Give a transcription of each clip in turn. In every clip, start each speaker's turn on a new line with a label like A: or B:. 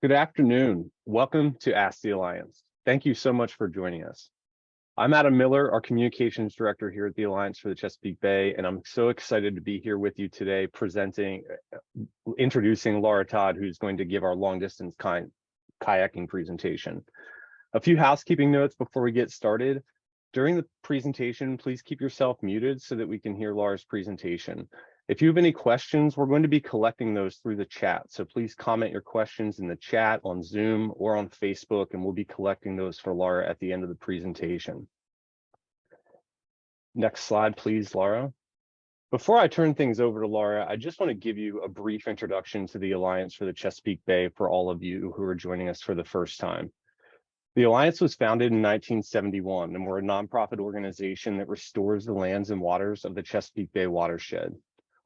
A: Good afternoon. Welcome to Ask the Alliance. Thank you so much for joining us. I'm Adam Miller, our communications director here at the Alliance for the Chesapeake Bay, and I'm so excited to be here with you today introducing Laura Todd, who's going to give our long distance kayaking presentation. A few housekeeping notes before we get started. During the presentation, please keep yourself muted so that we can hear Laura's presentation. If you have any questions, we're going to be collecting those through the chat. So please comment your questions in the chat on Zoom or on Facebook, and we'll be collecting those for Laura at the end of the presentation. Next slide, please, Laura. Before I turn things over to Laura, I just want to give you a brief introduction to the Alliance for the Chesapeake Bay for all of you who are joining us for the first time. The Alliance was founded in 1971, and we're a nonprofit organization that restores the lands and waters of the Chesapeake Bay watershed.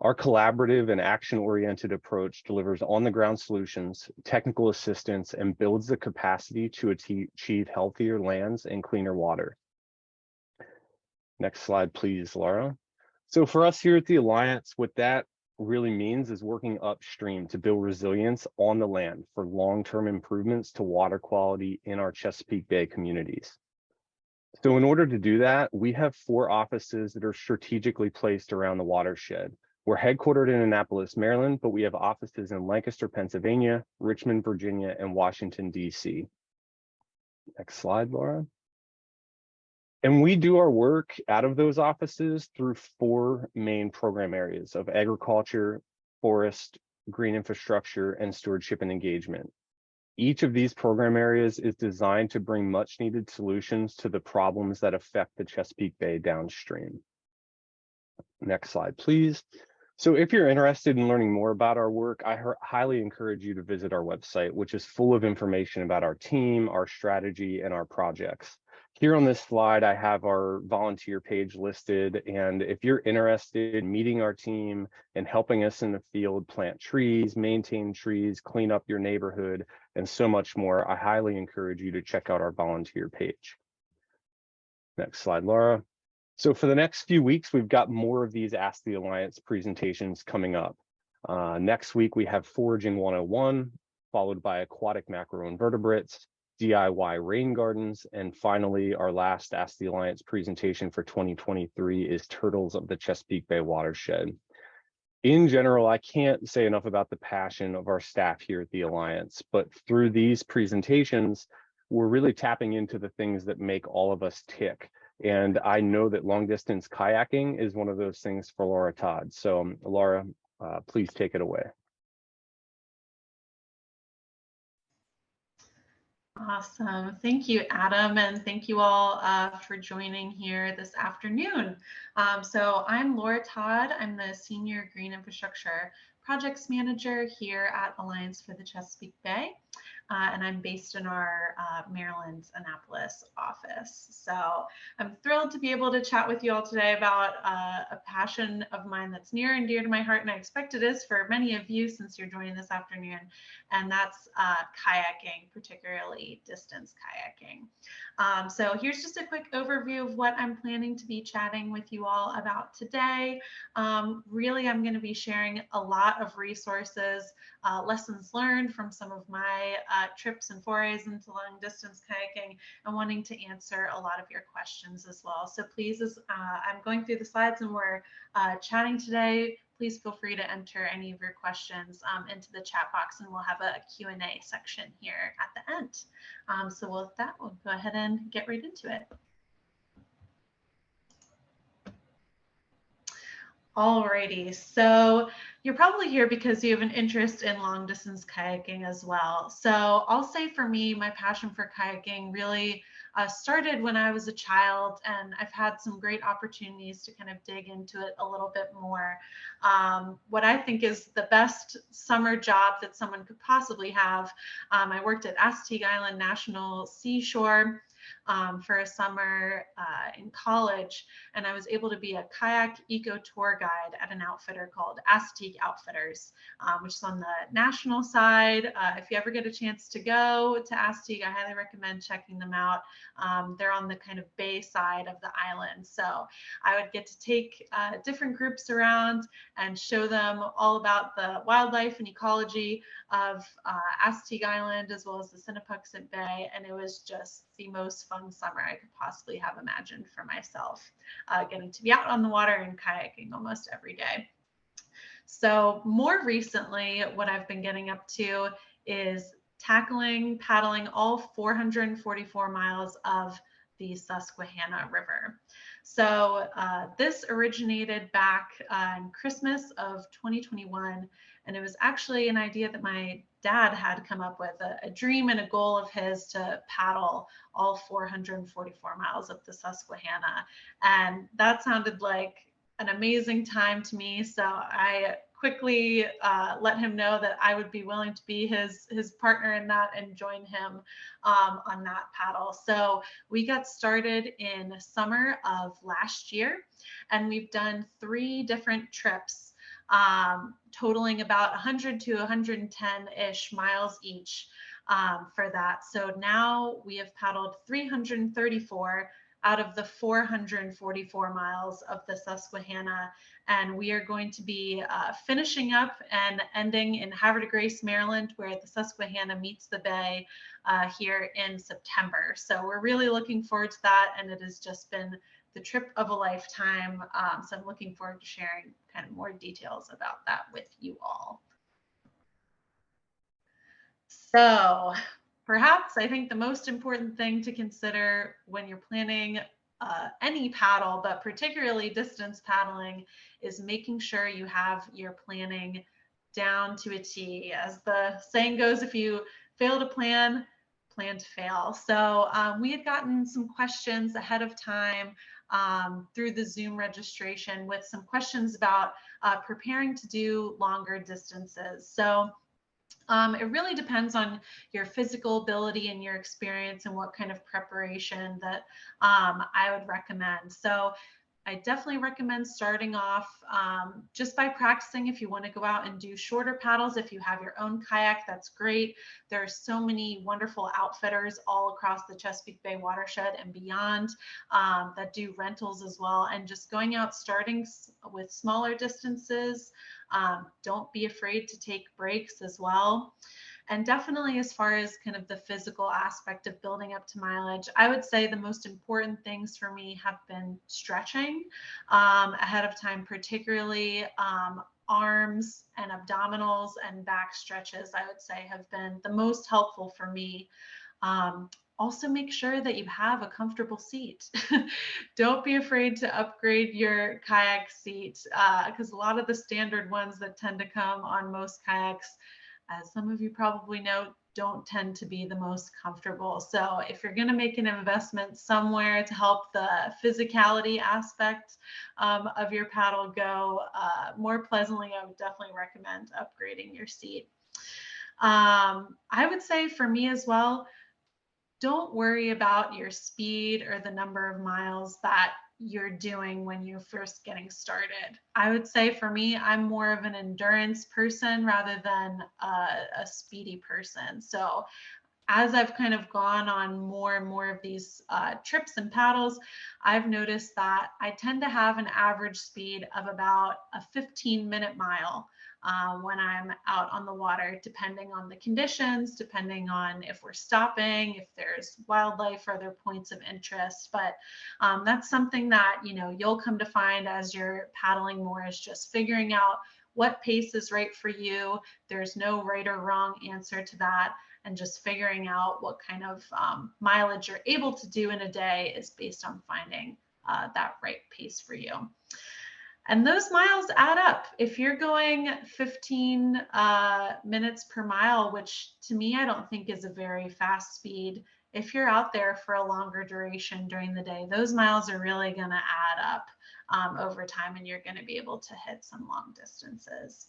A: Our collaborative and action-oriented approach delivers on-the-ground solutions, technical assistance, and builds the capacity to achieve healthier lands and cleaner water. Next slide, please, Laura. So for us here at the Alliance, what that really means is working upstream to build resilience on the land for long-term improvements to water quality in our Chesapeake Bay communities. So in order to do that, we have 4 offices that are strategically placed around the watershed. We're headquartered in Annapolis, Maryland, but we have offices in Lancaster, Pennsylvania, Richmond, Virginia, and Washington, D.C. Next slide, Laura. And we do our work out of those offices through 4 main program areas of agriculture, forest, green infrastructure, and stewardship and engagement. Each of these program areas is designed to bring much needed solutions to the problems that affect the Chesapeake Bay downstream. Next slide, please. So if you're interested in learning more about our work, I highly encourage you to visit our website, which is full of information about our team, our strategy, and our projects. Here on this slide, I have our volunteer page listed, and if you're interested in meeting our team and helping us in the field, plant trees, maintain trees, clean up your neighborhood, and so much more, I highly encourage you to check out our volunteer page. Next slide, Laura. So for the next few weeks, we've got more of these Ask the Alliance presentations coming up. Next week, we have Foraging 101, followed by Aquatic Macroinvertebrates, DIY rain gardens, and finally, our last Ask the Alliance presentation for 2023 is Turtles of the Chesapeake Bay Watershed. In general, I can't say enough about the passion of our staff here at the Alliance, but through these presentations, we're really tapping into the things that make all of us tick. And I know that long distance kayaking is one of those things for Laura Todd. So Laura, please take it away.
B: Awesome. Thank you, Adam, and thank you all for joining here this afternoon. So I'm Laura Todd. I'm the Senior Green Infrastructure Projects Manager here at Alliance for the Chesapeake Bay. And I'm based in our Maryland, Annapolis office. So I'm thrilled to be able to chat with you all today about a passion of mine that's near and dear to my heart, and I expect it is for many of you since you're joining this afternoon, and that's kayaking, particularly distance kayaking. So here's just a quick overview of what I'm planning to be chatting with you all about today. Really, I'm going to be sharing a lot of resources, lessons learned from some of my trips and forays into long distance kayaking, and wanting to answer a lot of your questions as well. So please, as I'm going through the slides and we're chatting today, please feel free to enter any of your questions into the chat box, and we'll have a Q&A section here at the end. So with that, we'll go ahead and get right into it. Alrighty, so you're probably here because you have an interest in long distance kayaking as well. So I'll say for me, my passion for kayaking really started when I was a child, and I've had some great opportunities to kind of dig into it a little bit more. What I think is the best summer job that someone could possibly have, I worked at Assateague Island National Seashore for a summer in college, and I was able to be a kayak eco tour guide at an outfitter called Assateague Chesapeake Outfitters, which is on the national side. If you ever get a chance to go to Astig, I highly recommend checking them out. They're on the kind of bay side of the island. So I would get to take different groups around and show them all about the wildlife and ecology of Astig Island, as well as the Snoflo Bay. And it was just the most fun summer I could possibly have imagined for myself, getting to be out on the water and kayaking almost every day. So more recently, what I've been getting up to is paddling all 444 miles of the Susquehanna River. So this originated back in Christmas of 2021, and it was actually an idea that my dad had come up with, a dream and a goal of his to paddle all 444 miles of the Susquehanna. And that sounded like an amazing time to me. So I quickly let him know that I would be willing to be his partner in that and join him on that paddle. So we got started in summer of last year, and we've done 3 different trips, totaling about 100 to 110-ish miles each for that. So now we have paddled 334 out of the 444 miles of the Susquehanna. And we are going to be finishing up and ending in Havre de Grace, Maryland, where the Susquehanna meets the bay here in September. So we're really looking forward to that. And it has just been the trip of a lifetime. So I'm looking forward to sharing kind of more details about that with you all. So perhaps I think the most important thing to consider when you're planning any paddle, but particularly distance paddling, is making sure you have your planning down to a T. As the saying goes, if you fail to plan, plan to fail. So we had gotten some questions ahead of time through the Zoom registration with some questions about preparing to do longer distances. So it really depends on your physical ability and your experience and what kind of preparation that I would recommend. So I definitely recommend starting off just by practicing. If you want to go out and do shorter paddles, if you have your own kayak, that's great. There are so many wonderful outfitters all across the Chesapeake Bay watershed and beyond that do rentals as well. And just going out, starting with smaller distances. Don't be afraid to take breaks as well. And definitely, as far as kind of the physical aspect of building up to mileage, I would say the most important things for me have been stretching ahead of time, particularly arms and abdominals and back stretches, I would say, have been the most helpful for me. Also, make sure that you have a comfortable seat. Don't be afraid to upgrade your kayak seat, because a lot of the standard ones that tend to come on most kayaks, as some of you probably know, don't tend to be the most comfortable. So if you're going to make an investment somewhere to help the physicality aspect of your paddle go more pleasantly, I would definitely recommend upgrading your seat. I would say for me as well, don't worry about your speed or the number of miles that you're doing when you're first getting started. I would say for me, I'm more of an endurance person rather than a speedy person. So as I've kind of gone on more and more of these trips and paddles, I've noticed that I tend to have an average speed of about a 15-minute mile when I'm out on the water, depending on the conditions, depending on if we're stopping, if there's wildlife or other points of interest. But that's something that, you know, you'll come to find as you're paddling more, is just figuring out what pace is right for you. There's no right or wrong answer to that. And just figuring out what kind of mileage you're able to do in a day is based on finding that right pace for you. And those miles add up. If you're going 15 minutes per mile, which to me, I don't think is a very fast speed, if you're out there for a longer duration during the day, those miles are really going to add up over time, and you're going to be able to hit some long distances.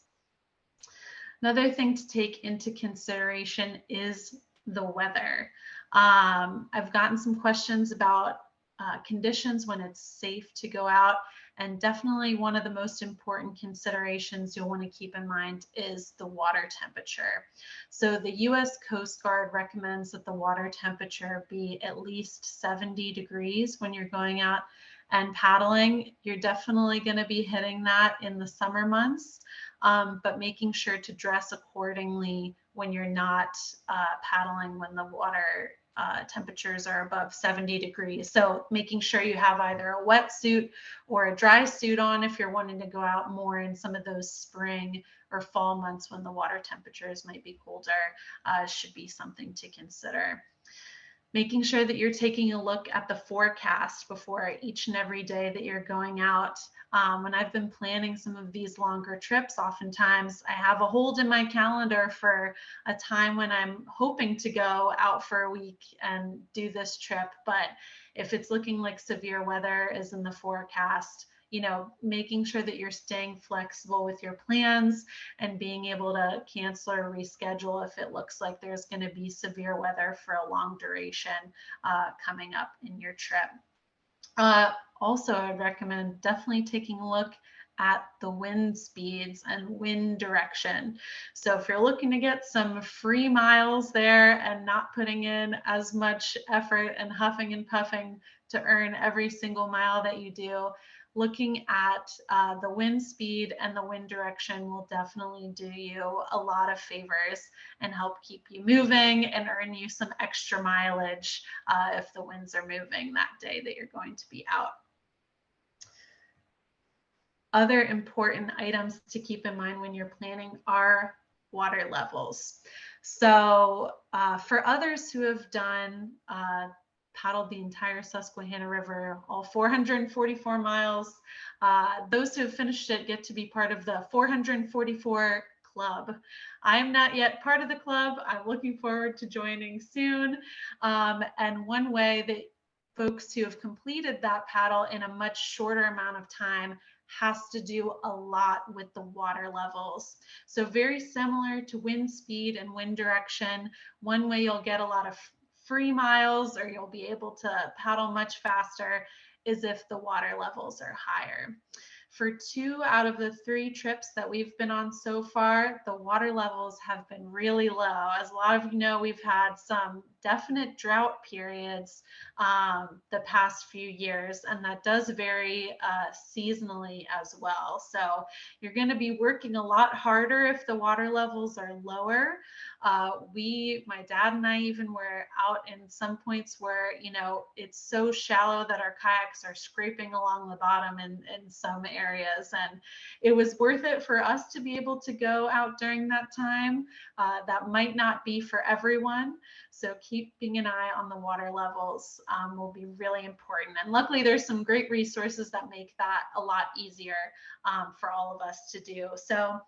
B: Another thing to take into consideration is the weather. I've gotten some questions about conditions when it's safe to go out. And definitely one of the most important considerations you'll want to keep in mind is the water temperature. So the US Coast Guard recommends that the water temperature be at least 70 degrees when you're going out and paddling. You're definitely going to be hitting that in the summer months, but making sure to dress accordingly when you're not paddling when the water temperatures are above 70 degrees. So making sure you have either a wetsuit or a dry suit on if you're wanting to go out more in some of those spring or fall months when the water temperatures might be colder should be something to consider. Making sure that you're taking a look at the forecast before each and every day that you're going out. When I've been planning some of these longer trips, oftentimes I have a hold in my calendar for a time when I'm hoping to go out for a week and do this trip. But if it's looking like severe weather is in the forecast, making sure that you're staying flexible with your plans and being able to cancel or reschedule if it looks like there's going to be severe weather for a long duration coming up in your trip. Also, I'd recommend definitely taking a look at the wind speeds and wind direction. So if you're looking to get some free miles there and not putting in as much effort and huffing and puffing to earn every single mile that you do, looking at the wind speed and the wind direction will definitely do you a lot of favors and help keep you moving and earn you some extra mileage if the winds are moving that day that you're going to be out. Other important items to keep in mind when you're planning are water levels. So for others who have done paddled the entire Susquehanna River, all 444 miles. Those who have finished it get to be part of the 444 Club. I am not yet part of the club. I'm looking forward to joining soon. And one way that folks who have completed that paddle in a much shorter amount of time has to do a lot with the water levels. So very similar to wind speed and wind direction, one way you'll get a lot of free miles or you'll be able to paddle much faster is if the water levels are higher. For 2 out of the 3 trips that we've been on so far, the water levels have been really low. As a lot of you know, we've had some definite drought periods the past few years, and that does vary seasonally as well. So you're going to be working a lot harder if the water levels are lower. My dad and I even were out in some points where, it's so shallow that our kayaks are scraping along the bottom in some areas. And it was worth it for us to be able to go out during that time. That might not be for everyone. So keeping an eye on the water levels will be really important. And luckily, there's some great resources that make that a lot easier for all of us to do. So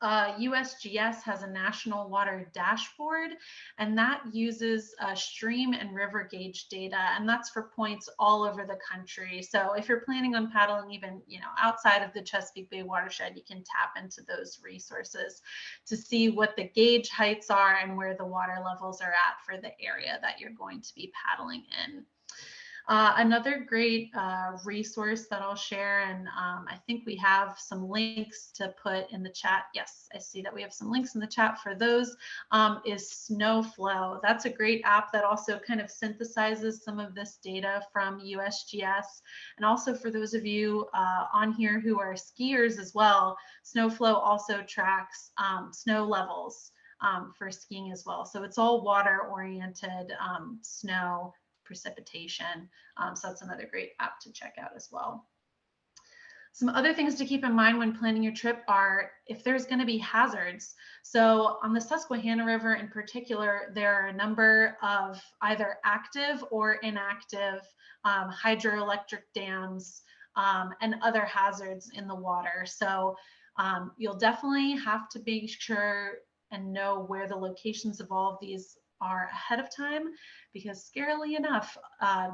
B: USGS has a national water dashboard, and that uses stream and river gauge data, and that's for points all over the country. So if you're planning on paddling even outside of the Chesapeake Bay watershed, you can tap into those resources to see what the gauge heights are and where the water levels are at for the area that you're going to be paddling in. Another great resource that I'll share, and I think we have some links to put in the chat. Yes, I see that we have some links in the chat for those, is Snoflo. That's a great app that also kind of synthesizes some of this data from USGS. And also for those of you on here who are skiers as well, Snoflo also tracks snow levels for skiing as well. So it's all water oriented snow precipitation. So that's another great app to check out as well. Some other things to keep in mind when planning your trip are if there's going to be hazards. So on the Susquehanna River in particular, there are a number of either active or inactive hydroelectric dams and other hazards in the water. So you'll definitely have to make sure and know where the locations of all of these are ahead of time, because scarily enough,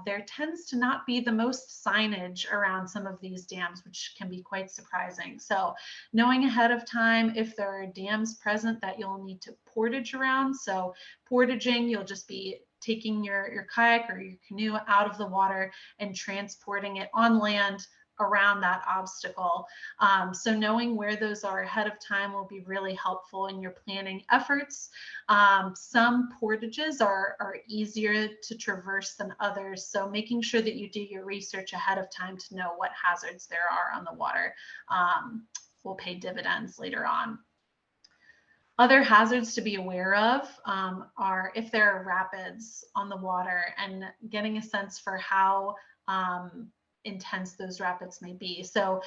B: there tends to not be the most signage around some of these dams, which can be quite surprising. So knowing ahead of time if there are dams present that you'll need to portage around. So portaging, you'll just be taking your kayak or your canoe out of the water and transporting it on land around that obstacle. So knowing where those are ahead of time will be really helpful in your planning efforts. Some portages are easier to traverse than others, so making sure that you do your research ahead of time to know what hazards there are on the water will pay dividends later on. Other hazards to be aware of are if there are rapids on the water, and getting a sense for how intense those rapids may be. So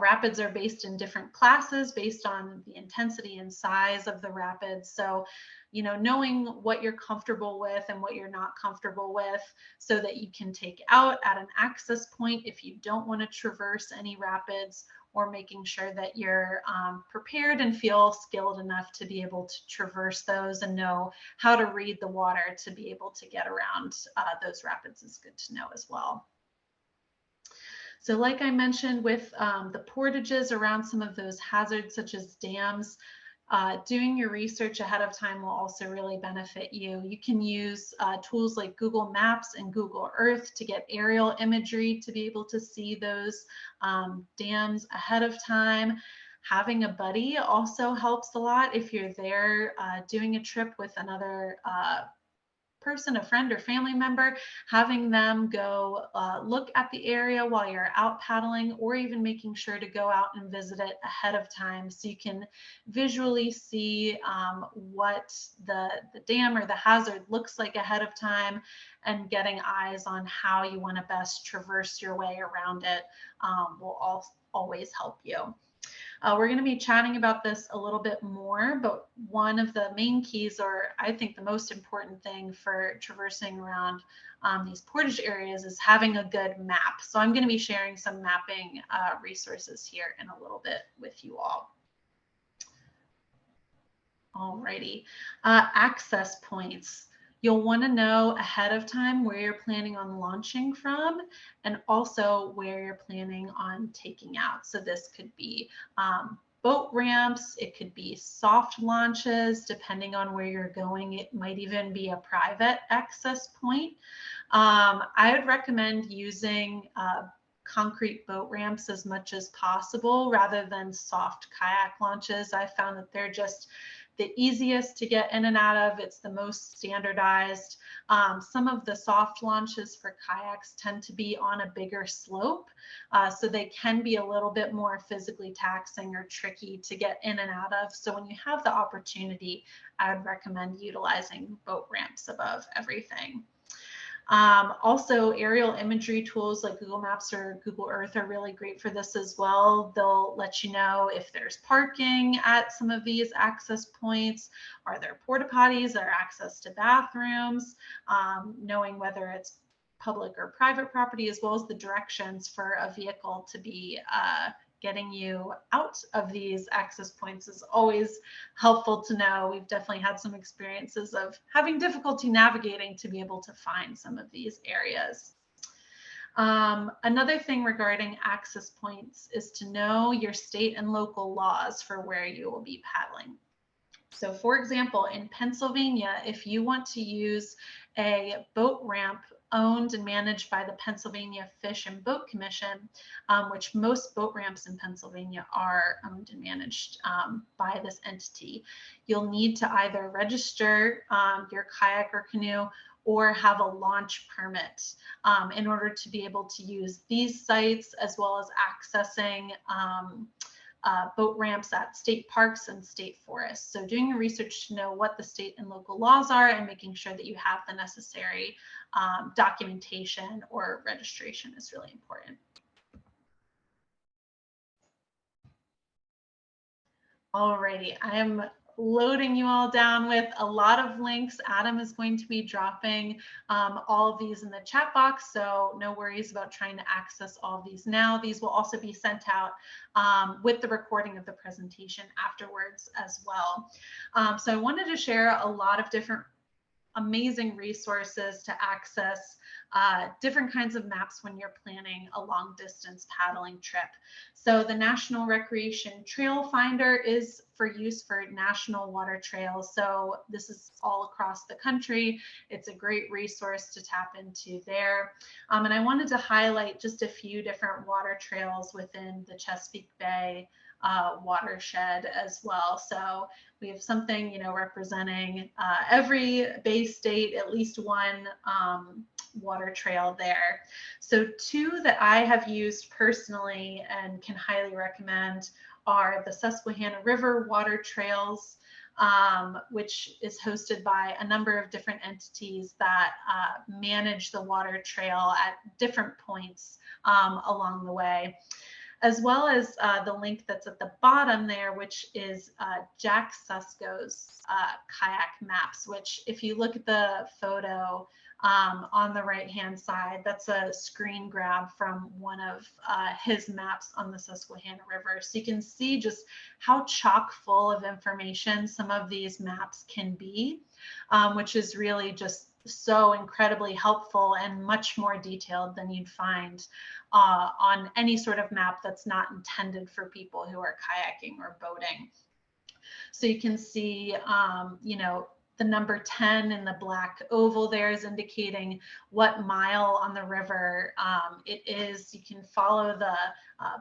B: rapids are based in different classes based on the intensity and size of the rapids. So, you know, knowing what you're comfortable with and what you're not comfortable with so that you can take out at an access point if you don't want to traverse any rapids, or making sure that you're prepared and feel skilled enough to be able to traverse those and know how to read the water to be able to get around those rapids is good to know as well. So like I mentioned with the portages around some of those hazards such as dams, doing your research ahead of time will also really benefit you. You can use tools like Google Maps and Google Earth to get aerial imagery to be able to see those dams ahead of time. Having a buddy also helps a lot if you're there doing a trip with another person, a friend or family member, having them go look at the area while you're out paddling, or even making sure to go out and visit it ahead of time so you can visually see what the dam or the hazard looks like ahead of time, and getting eyes on how you want to best traverse your way around it will always help you. We're going to be chatting about this a little bit more, but one of the main keys, or I think the most important thing for traversing around these portage areas, is having a good map. So I'm going to be sharing some mapping resources here in a little bit with you all. Alrighty, access points. You'll want to know ahead of time where you're planning on launching from, and also where you're planning on taking out. So this could be boat ramps, it could be soft launches, depending on where you're going. It might even be a private access point. I would recommend using concrete boat ramps as much as possible rather than soft kayak launches. I found that they're just the easiest to get in and out of. It's the most standardized. Some of the soft launches for kayaks tend to be on a bigger slope, so they can be a little bit more physically taxing or tricky to get in and out of. So when you have the opportunity, I would recommend utilizing boat ramps above everything. Also, aerial imagery tools like Google Maps or Google Earth are really great for this as well. They'll let you know if there's parking at some of these access points, are there porta potties, or access to bathrooms, knowing whether it's public or private property, as well as the directions for a vehicle to be getting you out of these access points is always helpful to know. We've definitely had some experiences of having difficulty navigating to be able to find some of these areas. Another thing regarding access points is to know your state and local laws for where you will be paddling. So for example, in Pennsylvania, if you want to use a boat ramp owned and managed by the Pennsylvania Fish and Boat Commission, which most boat ramps in Pennsylvania are owned and managed by this entity, you'll need to either register your kayak or canoe or have a launch permit in order to be able to use these sites, as well as accessing boat ramps at state parks and state forests. So doing your research to know what the state and local laws are, and making sure that you have the necessary documentation or registration is really important. Alrighty, I am loading you all down with a lot of links. Adam is going to be dropping all of these in the chat box, so no worries about trying to access all of these now. These will also be sent out with the recording of the presentation afterwards as well. So I wanted to share a lot of different amazing resources to access different kinds of maps when you're planning a long distance paddling trip. So the National Recreation Trail Finder is for use for national water trails. So this is all across the country. It's a great resource to tap into there. And I wanted to highlight just a few different water trails within the Chesapeake Bay watershed as well. So we have something, you know, representing every Bay state, at least one water trail there. So two that I have used personally and can highly recommend are the Susquehanna River water trails, which is hosted by a number of different entities that manage the water trail at different points along the way, as well as the link that's at the bottom there, which is Jack Susco's kayak maps, which if you look at the photo on the right-hand side, that's a screen grab from one of his maps on the Susquehanna River. So you can see just how chock full of information some of these maps can be, which is really just so incredibly helpful and much more detailed than you'd find on any sort of map that's not intended for people who are kayaking or boating. So you can see, you know, the number 10 in the black oval there is indicating what mile on the river it is. You can follow the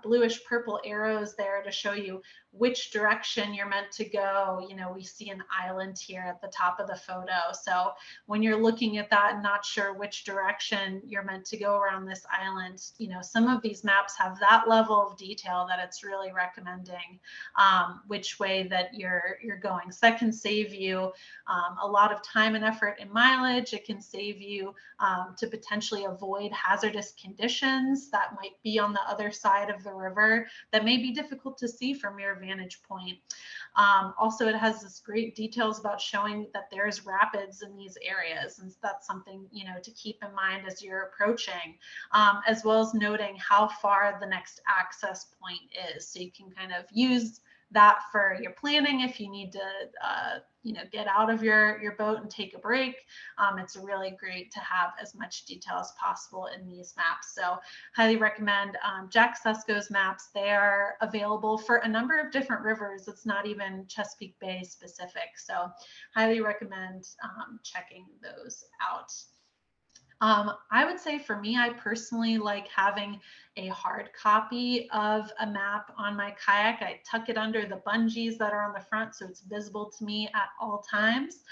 B: bluish purple arrows there to show you which direction you're meant to go. You know, we see an island here at the top of the photo. So when you're looking at that and not sure which direction you're meant to go around this island, you know, some of these maps have that level of detail that it's really recommending which way that you're going. So that can save you a lot of time and effort and mileage. It can save you to potentially avoid hazardous conditions that might be on the other side of the river that may be difficult to see from your vantage point. Also, it has this great details about showing that there's rapids in these areas, and that's something, you know, to keep in mind as you're approaching, as well as noting how far the next access point is, so you can kind of use that for your planning if you need to you know, get out of your boat and take a break. It's really great to have as much detail as possible in these maps. So highly recommend Jack Susco's maps. They are available for a number of different rivers. It's not even Chesapeake Bay specific. So highly recommend checking those out. I would say for me, I personally like having a hard copy of a map on my kayak. I tuck it under the bungees that are on the front so it's visible to me at all times.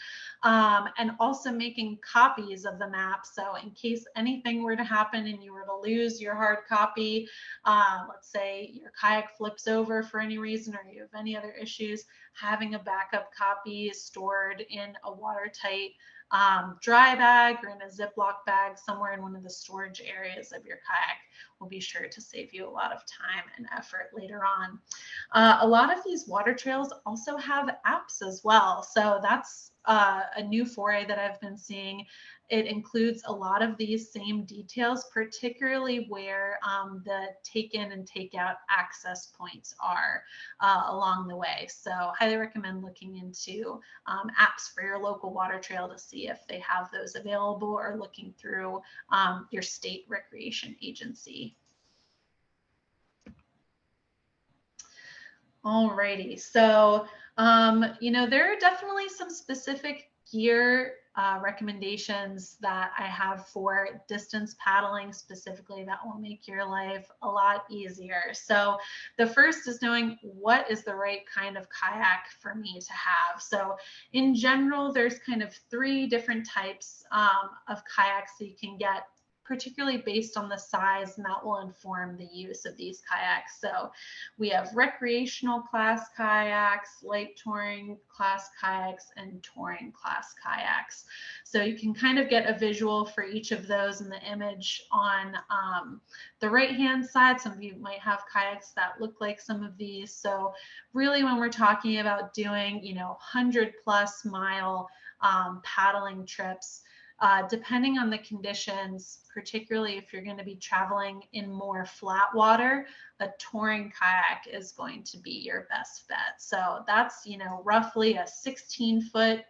B: And also making copies of the map. So in case anything were to happen and you were to lose your hard copy, let's say your kayak flips over for any reason or you have any other issues, having a backup copy stored in a watertight dry bag or in a Ziploc bag somewhere in one of the storage areas of your kayak will be sure to save you a lot of time and effort later on. A lot of these water trails also have apps as well. So that's a new foray that I've been seeing. It includes a lot of these same details, particularly where the take in and take out access points are along the way. So highly recommend looking into apps for your local water trail to see if they have those available, or looking through your state recreation agency. Alrighty, so you know, there are definitely some specific gear recommendations that I have for distance paddling specifically that will make your life a lot easier. So the first is knowing what is the right kind of kayak for me to have. So in general, there's kind of 3 different types of kayaks that you can get, particularly based on the size, and that will inform the use of these kayaks. So we have recreational class kayaks, light touring class kayaks, and touring class kayaks. So you can kind of get a visual for each of those in the image on the right-hand side. Some of you might have kayaks that look like some of these. So really, when we're talking about doing, you know, 100+ mile paddling trips, depending on the conditions, particularly if you're going to be traveling in more flat water, a touring kayak is going to be your best bet. So that's, you know, roughly a 16-foot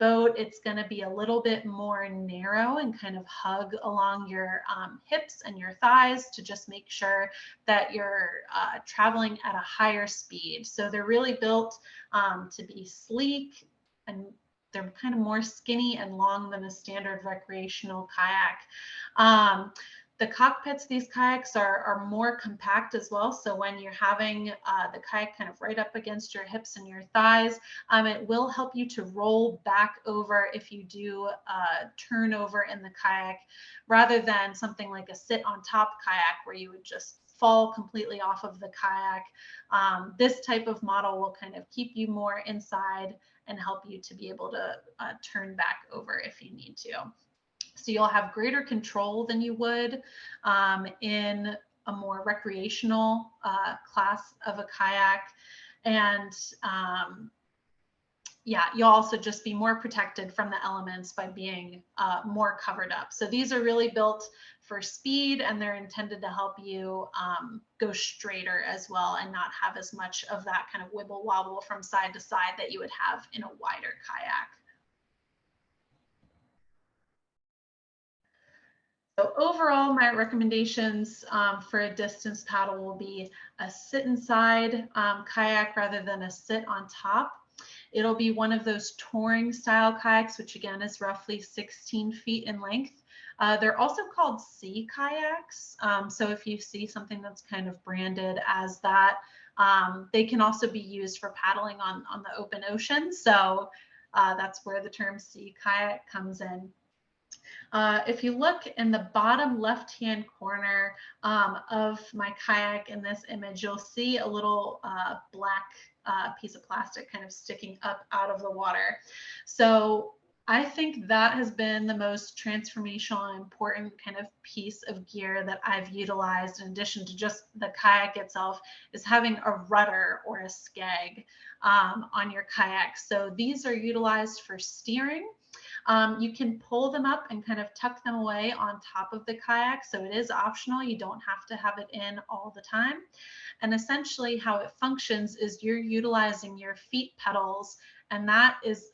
B: boat, it's going to be a little bit more narrow and kind of hug along your hips and your thighs to just make sure that you're traveling at a higher speed. So they're really built to be sleek, and they're kind of more skinny and long than a standard recreational kayak. The cockpits, these kayaks are more compact as well. So when you're having the kayak kind of right up against your hips and your thighs, it will help you to roll back over if you do turn over in the kayak, rather than something like a sit on top kayak where you would just fall completely off of the kayak. This type of model will kind of keep you more inside and help you to be able to turn back over if you need to. So you'll have greater control than you would in a more recreational class of a kayak. And yeah, you'll also just be more protected from the elements by being more covered up. So these are really built for speed, and they're intended to help you go straighter as well and not have as much of that kind of wibble wobble from side to side that you would have in a wider kayak. So overall, my recommendations for a distance paddle will be a sit inside kayak rather than a sit on top. It'll be one of those touring style kayaks, which again is roughly 16 feet in length. They're also called sea kayaks. So if you see something that's kind of branded as that, they can also be used for paddling on the open ocean. So that's where the term sea kayak comes in. If you look in the bottom left-hand corner of my kayak in this image, you'll see a little black piece of plastic kind of sticking up out of the water. So I think that has been the most transformational and important kind of piece of gear that I've utilized, in addition to just the kayak itself, is having a rudder or a skeg on your kayak. So these are utilized for steering. You can pull them up and kind of tuck them away on top of the kayak. So it is optional. You don't have to have it in all the time. And essentially how it functions is you're utilizing your feet pedals, and that is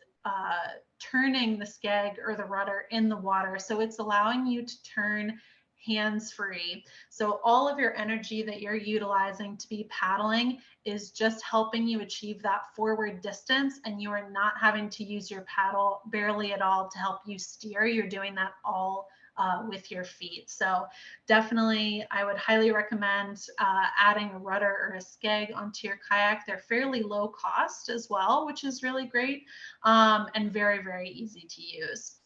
B: turning the skeg or the rudder in the water. So it's allowing you to turn hands-free. So all of your energy that you're utilizing to be paddling is just helping you achieve that forward distance, and you are not having to use your paddle barely at all to help you steer. You're doing that all with your feet. So definitely I would highly recommend adding a rudder or a skeg onto your kayak. They're fairly low cost as well, which is really great, and very, very easy to use.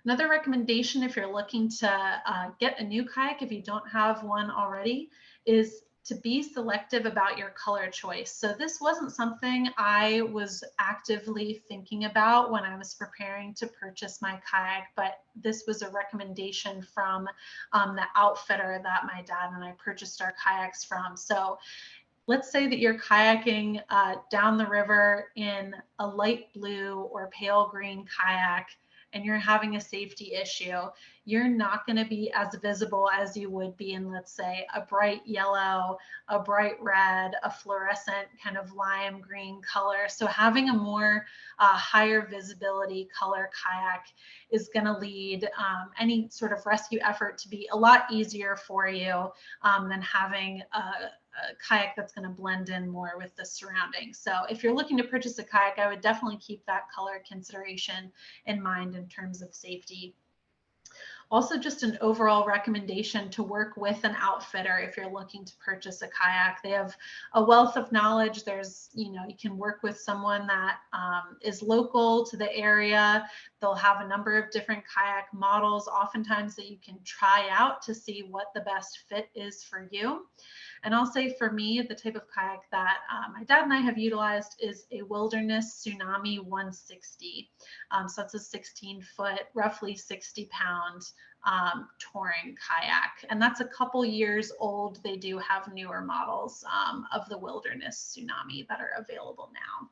B: Another recommendation, if you're looking to get a new kayak, if you don't have one already, is to be selective about your color choice. So this wasn't something I was actively thinking about when I was preparing to purchase my kayak, but this was a recommendation from the outfitter that my dad and I purchased our kayaks from. So let's say that you're kayaking down the river in a light blue or pale green kayak, and you're having a safety issue. You're not going to be as visible as you would be in, let's say, a bright yellow, a bright red, a fluorescent kind of lime green color. So having a more higher visibility color kayak is going to lead any sort of rescue effort to be a lot easier for you than having a kayak that's going to blend in more with the surroundings. So if you're looking to purchase a kayak, I would definitely keep that color consideration in mind in terms of safety. Also, just an overall recommendation to work with an outfitter if you're looking to purchase a kayak. They have a wealth of knowledge. There's, you can work with someone that is local to the area. They'll have a number of different kayak models, oftentimes that you can try out to see what the best fit is for you. And I'll say for me, the type of kayak that my dad and I have utilized is a Wilderness Tsunami 160. So it's a 16-foot, roughly 60-pound touring kayak. And that's a couple years old. They do have newer models of the Wilderness Tsunami that are available now.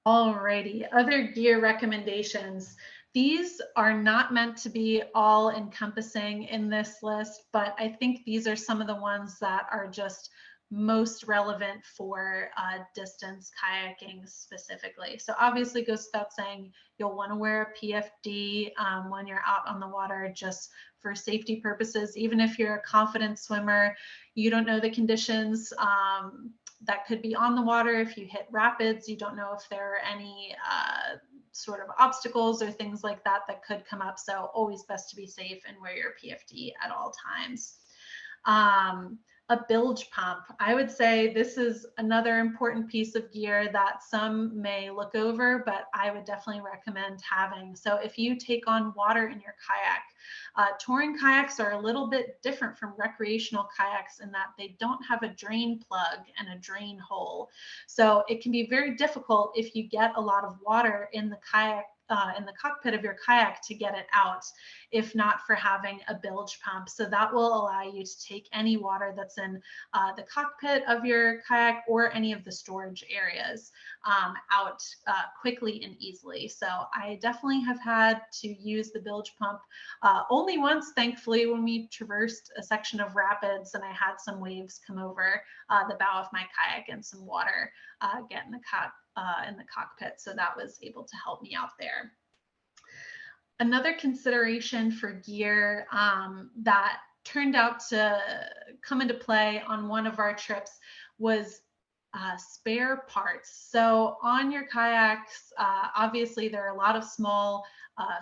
B: Alrighty, other gear recommendations. These are not meant to be all encompassing in this list, but I think these are some of the ones that are just most relevant for distance kayaking specifically. So obviously, it goes without saying, you'll want to wear a PFD when you're out on the water, just for safety purposes. Even if you're a confident swimmer, you don't know the conditions that could be on the water. If you hit rapids, you don't know if there are any sort of obstacles or things like that that could come up. So always best to be safe and wear your PFD at all times. A bilge pump. I would say this is another important piece of gear that some may look over, but I would definitely recommend having. So if you take on water in your kayak, touring kayaks are a little bit different from recreational kayaks in that they don't have a drain plug and a drain hole. So it can be very difficult if you get a lot of water in the kayak, in the cockpit of your kayak, to get it out, if not for having a bilge pump. So that will allow you to take any water that's in the cockpit of your kayak or any of the storage areas out quickly and easily. So I definitely have had to use the bilge pump only once, thankfully, when we traversed a section of rapids and I had some waves come over the bow of my kayak and some water get in the cockpit. So that was able to help me out there. Another consideration for gear that turned out to come into play on one of our trips was spare parts. So on your kayaks, obviously there are a lot of small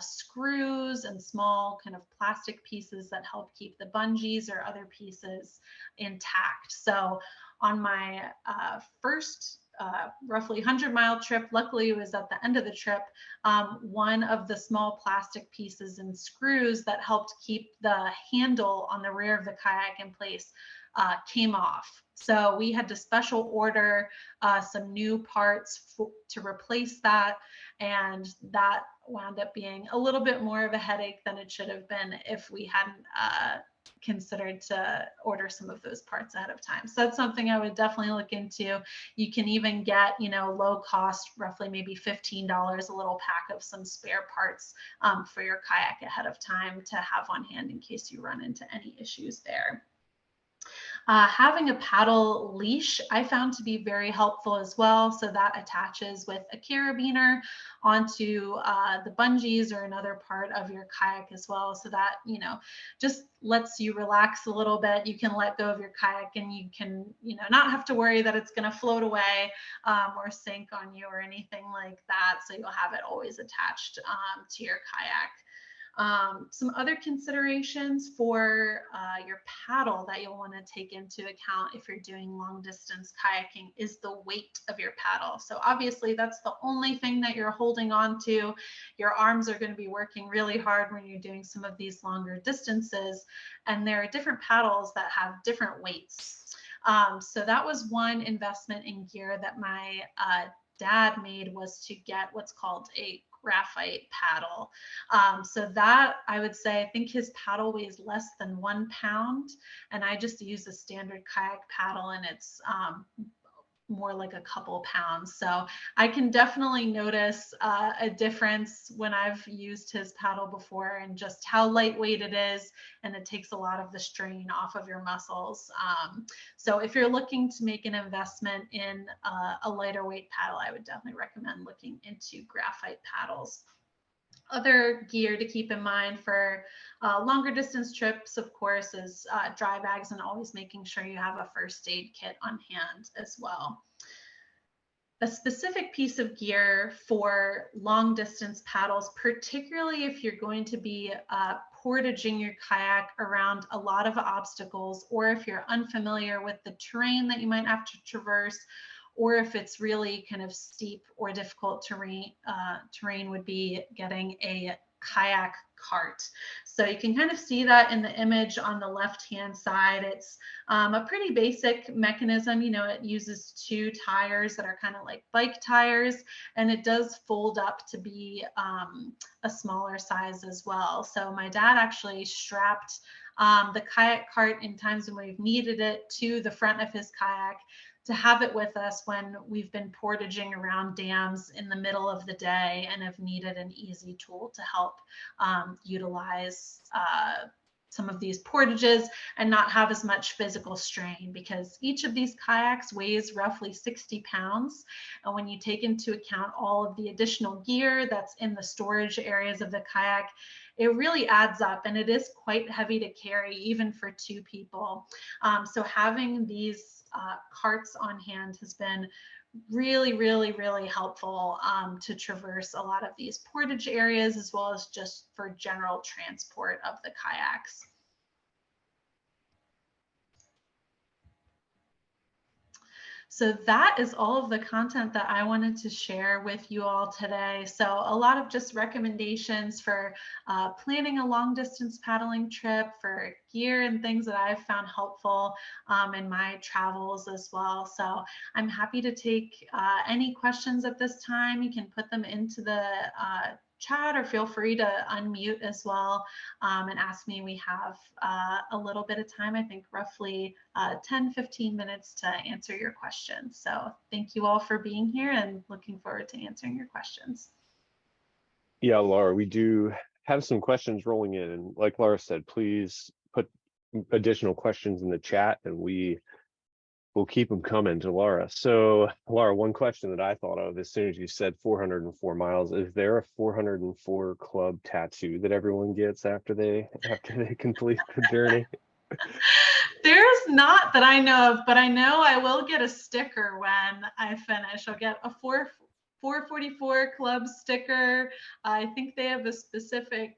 B: screws and small kind of plastic pieces that help keep the bungees or other pieces intact. So on my first roughly 100-mile trip, luckily it was at the end of the trip, one of the small plastic pieces and screws that helped keep the handle on the rear of the kayak in place came off. So we had to special order some new parts to replace that, and that wound up being a little bit more of a headache than it should have been if we hadn't considered to order some of those parts ahead of time. So that's something I would definitely look into. You can even get, low cost, roughly maybe $15, a little pack of some spare parts for your kayak ahead of time to have on hand in case you run into any issues there. Having a paddle leash I found to be very helpful as well. So that attaches with a carabiner onto the bungees or another part of your kayak as well. So that, just lets you relax a little bit. You can let go of your kayak and you can, not have to worry that it's going to float away or sink on you or anything like that. So you'll have it always attached to your kayak. Some other considerations for your paddle that you'll want to take into account if you're doing long distance kayaking is the weight of your paddle. So obviously that's the only thing that you're holding on to. Your arms are going to be working really hard when you're doing some of these longer distances, and there are different paddles that have different weights. So that was one investment in gear that my dad made, was to get what's called a graphite paddle. So that, I would say, I think his paddle weighs less than 1 pound, and I just use a standard kayak paddle, and it's more like a couple pounds. So I can definitely notice a difference when I've used his paddle before, and just how lightweight it is, and it takes a lot of the strain off of your muscles. So if you're looking to make an investment in a lighter weight paddle, I would definitely recommend looking into graphite paddles. Other gear to keep in mind for longer distance trips, of course, is dry bags, and always making sure you have a first aid kit on hand as well. A specific piece of gear for long distance paddles, particularly if you're going to be portaging your kayak around a lot of obstacles, or if you're unfamiliar with the terrain that you might have to traverse, or if it's really kind of steep or difficult terrain, would be getting a kayak cart. So you can kind of see that in the image on the left-hand side. It's a pretty basic mechanism. It uses 2 tires that are kind of like bike tires, and it does fold up to be a smaller size as well. So my dad actually strapped the kayak cart in times when we've needed it to the front of his kayak, to have it with us when we've been portaging around dams in the middle of the day and have needed an easy tool to help utilize some of these portages and not have as much physical strain, because each of these kayaks weighs roughly 60 pounds. And when you take into account all of the additional gear that's in the storage areas of the kayak, it really adds up, and it is quite heavy to carry even for two people. So having these carts on hand has been really, really, really helpful to traverse a lot of these portage areas, as well as just for general transport of the kayaks. So that is all of the content that I wanted to share with you all today. So a lot of just recommendations for planning a long distance paddling trip, for gear and things that I've found helpful in my travels as well. So I'm happy to take any questions at this time. You can put them into the chat, or feel free to unmute as well and ask me. We have a little bit of time, I think roughly 10-15 minutes to answer your questions. So thank you all for being here, and looking forward to answering your questions.
A: Yeah, Laura, we do have some questions rolling in, and like Laura said, please put additional questions in the chat and we'll keep them coming to Laura. So Laura, one question that I thought of as soon as you said 404 miles, is there a 404 club tattoo that everyone gets after they complete the journey?
B: There's not that I know of, but I know I will get a sticker when I finish. I'll get a 444 club sticker. I think they have a specific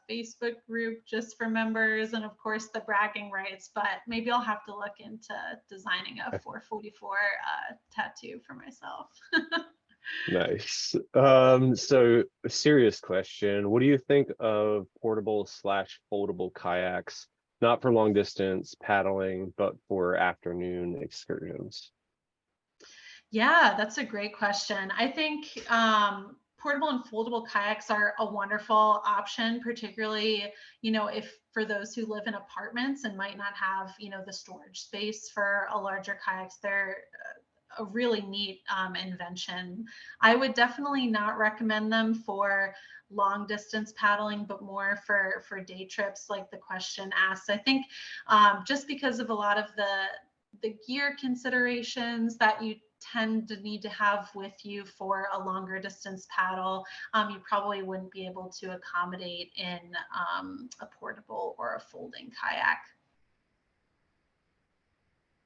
B: Facebook group just for members, and of course the bragging rights, but maybe I'll have to look into designing a 444 tattoo for myself.
A: Nice. So a serious question. What do you think of portable / foldable kayaks, not for long distance paddling, but for afternoon excursions?
B: Yeah, that's a great question. I think portable and foldable kayaks are a wonderful option, particularly, if for those who live in apartments and might not have, the storage space for a larger kayaks. They're a really neat invention. I would definitely not recommend them for long distance paddling, but more for day trips, like the question asks. I think just because of a lot of the gear considerations that you tend to need to have with you for a longer distance paddle, you probably wouldn't be able to accommodate in a portable or a folding kayak.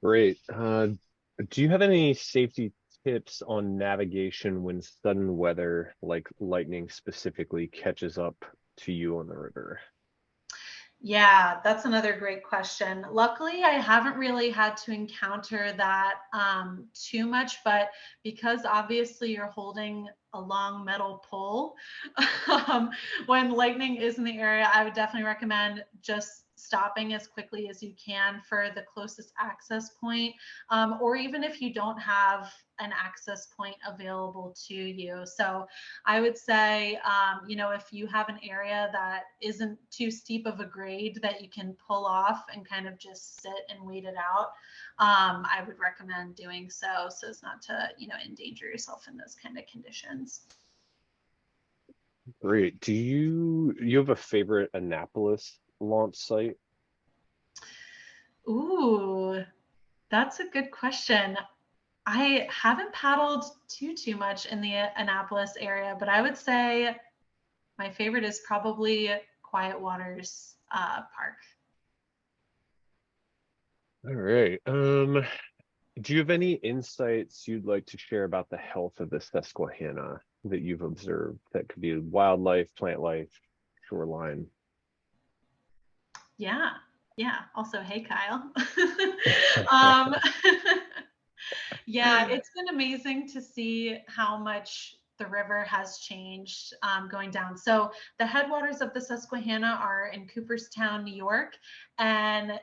A: Great. Do you have any safety tips on navigation when sudden weather, like lightning specifically, catches up to you on the river?
B: Yeah, that's another great question. Luckily, I haven't really had to encounter that too much, but because obviously you're holding a long metal pole, when lightning is in the area, I would definitely recommend just stopping as quickly as you can for the closest access point, or even if you don't have an access point available to you. So I would say, if you have an area that isn't too steep of a grade that you can pull off and kind of just sit and wait it out, I would recommend doing so as not to, endanger yourself in those kind of conditions.
A: Great. Do you have a favorite Annapolis launch site?
B: Ooh, that's a good question. I haven't paddled too much in the Annapolis area, but I would say my favorite is probably Quiet Waters Park.
A: All right. Do you have any insights you'd like to share about the health of the Susquehanna that you've observed? That could be wildlife, plant life, shoreline.
B: Yeah. Also, hey, Kyle. um, yeah, it's been amazing to see how much the river has changed going down. So the headwaters of the Susquehanna are in Cooperstown, New York, and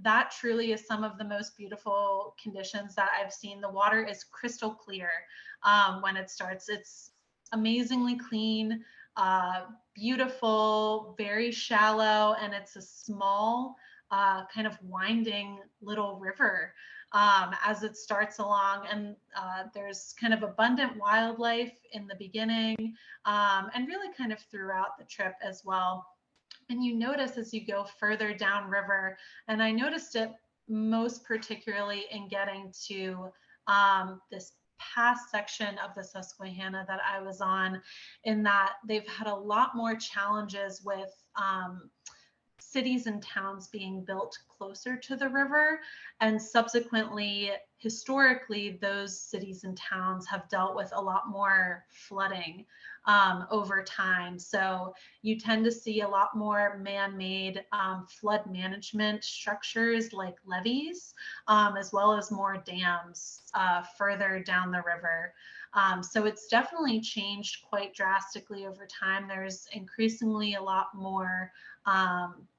B: that truly is some of the most beautiful conditions that I've seen. The water is crystal clear when it starts. It's amazingly clean, beautiful, very shallow, and it's a small, kind of winding little river as it starts along. And there's kind of abundant wildlife in the beginning and really kind of throughout the trip as well. And you notice as you go further downriver, and I noticed it most particularly in getting to this past section of the Susquehanna that I was on, in that they've had a lot more challenges with cities and towns being built closer to the river. And subsequently, historically, those cities and towns have dealt with a lot more flooding over time. So you tend to see a lot more man-made flood management structures like levees, as well as more dams further down the river. So it's definitely changed quite drastically over time. There's increasingly a lot more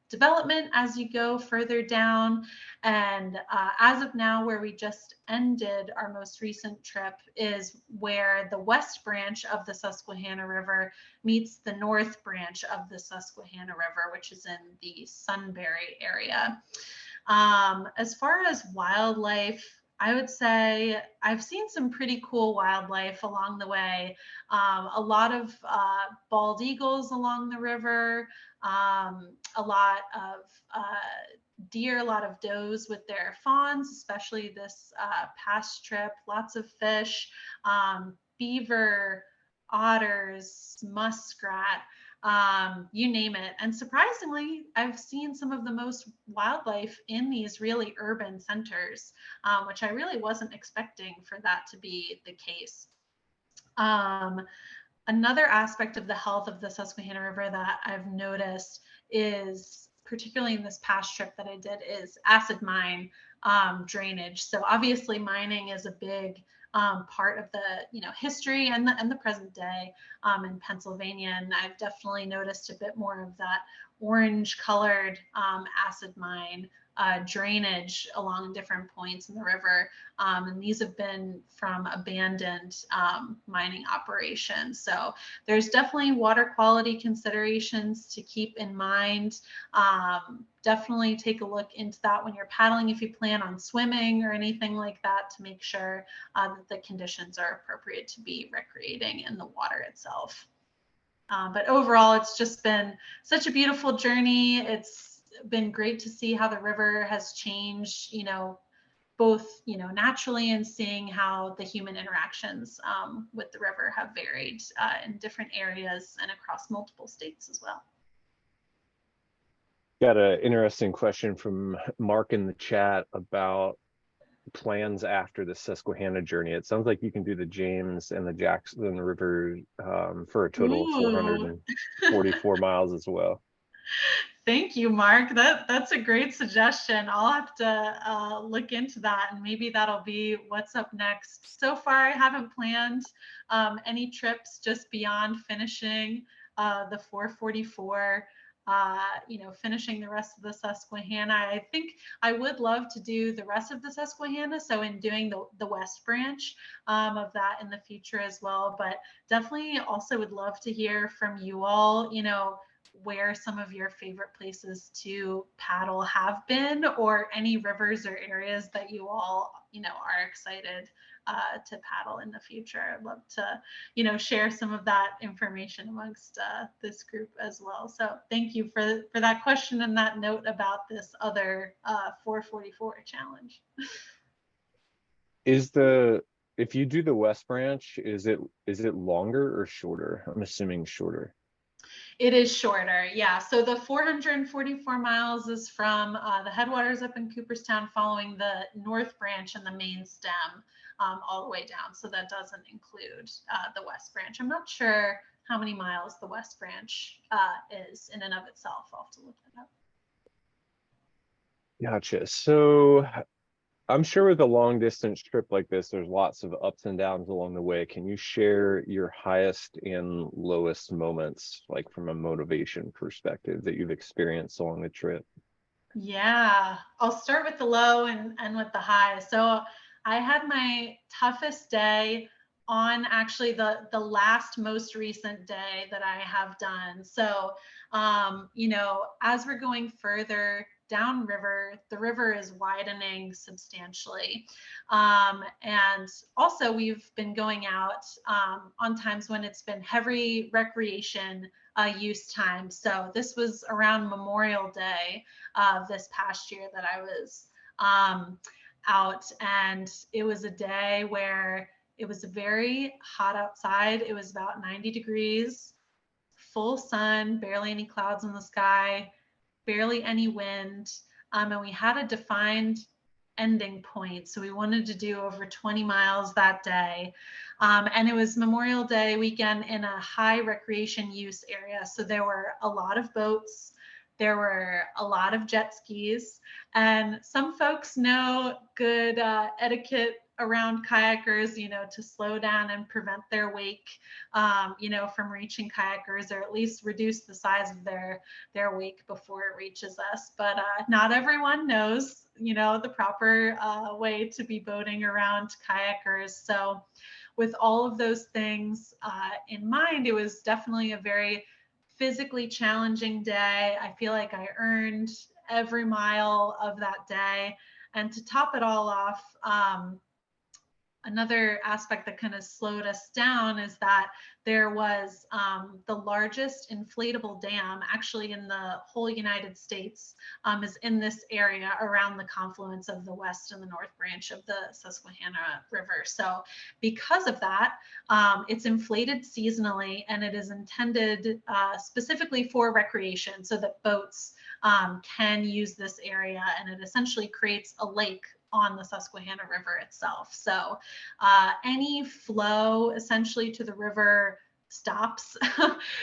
B: development as you go further down. And as of now, where we just ended our most recent trip is where the west branch of the Susquehanna River meets the north branch of the Susquehanna River, which is in the Sunbury area. As far as wildlife, I would say I've seen some pretty cool wildlife along the way. A lot of bald eagles along the river, a lot of deer, a lot of does with their fawns, especially this past trip, lots of fish, beaver, otters, muskrat, you name it. And surprisingly, I've seen some of the most wildlife in these really urban centers, which I really wasn't expecting for that to be the case. Another aspect of the health of the Susquehanna River that I've noticed is, particularly in this past trip that I did, is acid mine drainage. So obviously mining is a big part of the history and the present day in Pennsylvania, and I've definitely noticed a bit more of that orange colored acid mine drainage along different points in the river. And these have been from abandoned mining operations. So there's definitely water quality considerations to keep in mind. Definitely take a look into that when you're paddling if you plan on swimming or anything like that, to make sure that the conditions are appropriate to be recreating in the water itself. But overall, it's just been such a beautiful journey. It's been great to see how the river has changed, both, naturally, and seeing how the human interactions with the river have varied in different areas and across multiple states as well.
A: Got an interesting question from Mark in the chat about plans after the Susquehanna journey. It sounds like you can do the James and the Jackson River for a total of 444 miles as well.
B: Thank you, Mark. That's a great suggestion. I'll have to look into that, and maybe that'll be what's up next. So far, I haven't planned any trips just beyond finishing the 444. Finishing the rest of the Susquehanna. I think I would love to do the rest of the Susquehanna, so in doing the west branch of that in the future as well. But definitely also would love to hear from you all, where some of your favorite places to paddle have been, or any rivers or areas that you all, are excited to paddle in the future. I'd love to, share some of that information amongst this group as well. So thank you for that question and that note about this other 444 challenge.
A: If you do the West Branch, is it longer or shorter? I'm assuming shorter.
B: It is shorter, yeah. So the 444 miles is from the headwaters up in Cooperstown, following the north branch and the main stem all the way down. So that doesn't include the west branch. I'm not sure how many miles the west branch is in and of itself. I'll have to look that up.
A: Gotcha. So I'm sure with a long distance trip like this, there's lots of ups and downs along the way. Can you share your highest and lowest moments, like from a motivation perspective, that you've experienced along the trip?
B: Yeah, I'll start with the low and end with the high. So I had my toughest day on actually the last most recent day that I have done. So, as we're going further downriver, the river is widening substantially. And also we've been going out on times when it's been heavy recreation use time. So this was around Memorial Day this past year that I was out, and it was a day where it was very hot outside. It was about 90 degrees, full sun, barely any clouds in the sky, barely any wind. And we had a defined ending point. So we wanted to do over 20 miles that day. And it was Memorial Day weekend in a high recreation use area. So there were a lot of boats, there were a lot of jet skis, and some folks know good etiquette around kayakers, to slow down and prevent their wake, from reaching kayakers, or at least reduce the size of their wake before it reaches us. But not everyone knows, the proper way to be boating around kayakers. So with all of those things in mind, it was definitely a very physically challenging day. I feel like I earned every mile of that day. And to top it all off, another aspect that kind of slowed us down is that there was the largest inflatable dam actually in the whole United States, is in this area around the confluence of the west and the north branch of the Susquehanna River. So because of that, it's inflated seasonally, and it is intended specifically for recreation so that boats can use this area, and it essentially creates a lake on the Susquehanna River itself. So any flow essentially to the river stops.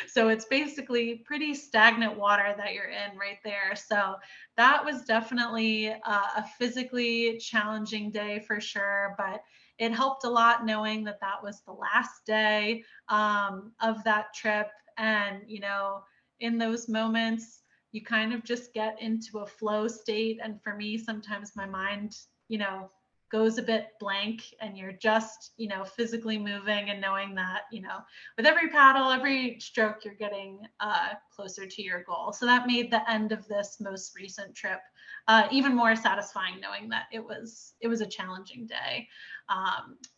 B: So it's basically pretty stagnant water that you're in right there. So that was definitely a physically challenging day for sure, but it helped a lot knowing that that was the last day of that trip. And, in those moments, you kind of just get into a flow state. And for me, sometimes my mind, goes a bit blank, and you're just, physically moving and knowing that, with every paddle, every stroke, you're getting closer to your goal. So that made the end of this most recent trip even more satisfying, knowing that it was a challenging day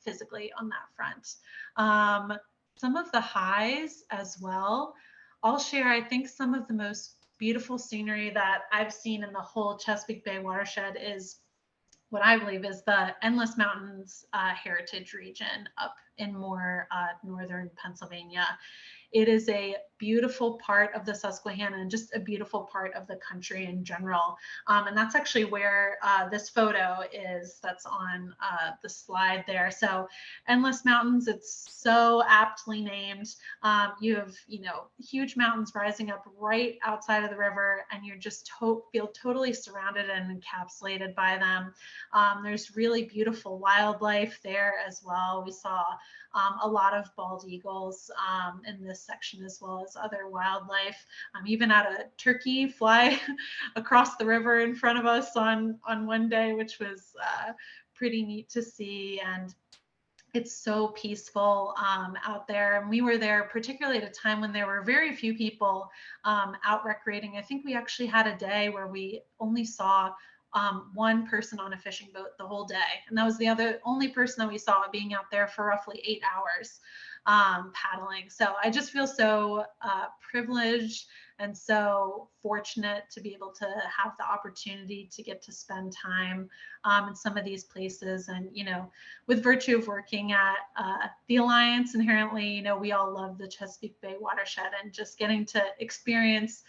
B: physically on that front. Some of the highs as well, I'll share, I think some of the most beautiful scenery that I've seen in the whole Chesapeake Bay watershed is what I believe is the Endless Mountains Heritage region up in more northern Pennsylvania. It is a beautiful part of the Susquehanna and just a beautiful part of the country in general. And that's actually where this photo is that's on the slide there. So Endless Mountains, it's so aptly named. You have, huge mountains rising up right outside of the river, and you're just feel totally surrounded and encapsulated by them. There's really beautiful wildlife there as well. We saw a lot of bald eagles in this section, as well as other wildlife. Even had a turkey fly across the river in front of us on one day, which was pretty neat to see. And it's so peaceful out there. And we were there particularly at a time when there were very few people out recreating. I think we actually had a day where we only saw one person on a fishing boat the whole day. And that was the only person that we saw being out there for roughly 8 hours paddling. So I just feel so privileged and so fortunate to be able to have the opportunity to get to spend time in some of these places. And, with virtue of working at the Alliance, inherently, we all love the Chesapeake Bay watershed, and just getting to experience,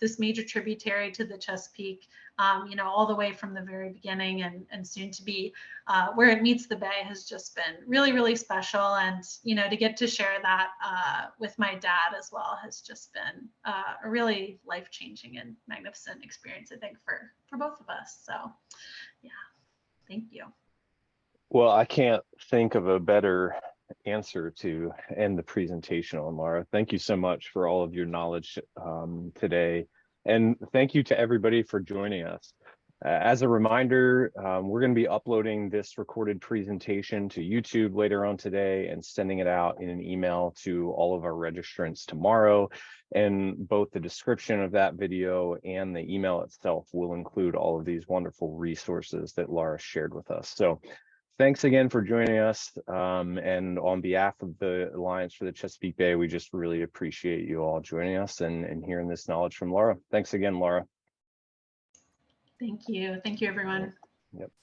B: this major tributary to the Chesapeake, all the way from the very beginning and soon to be where it meets the bay has just been really, really special. And, to get to share that with my dad as well has just been a really life-changing and magnificent experience, I think, for both of us. So, yeah, thank you.
A: Well, I can't think of a better answer to end the presentation on, Laura. Thank you so much for all of your knowledge today. And thank you to everybody for joining us. As a reminder, we're going to be uploading this recorded presentation to YouTube later on today and sending it out in an email to all of our registrants tomorrow. And both the description of that video and the email itself will include all of these wonderful resources that Laura shared with us. So thanks again for joining us. And on behalf of the Alliance for the Chesapeake Bay, we just really appreciate you all joining us and hearing this knowledge from Laura. Thanks again, Laura.
B: Thank you. Thank you, everyone.
A: Yep.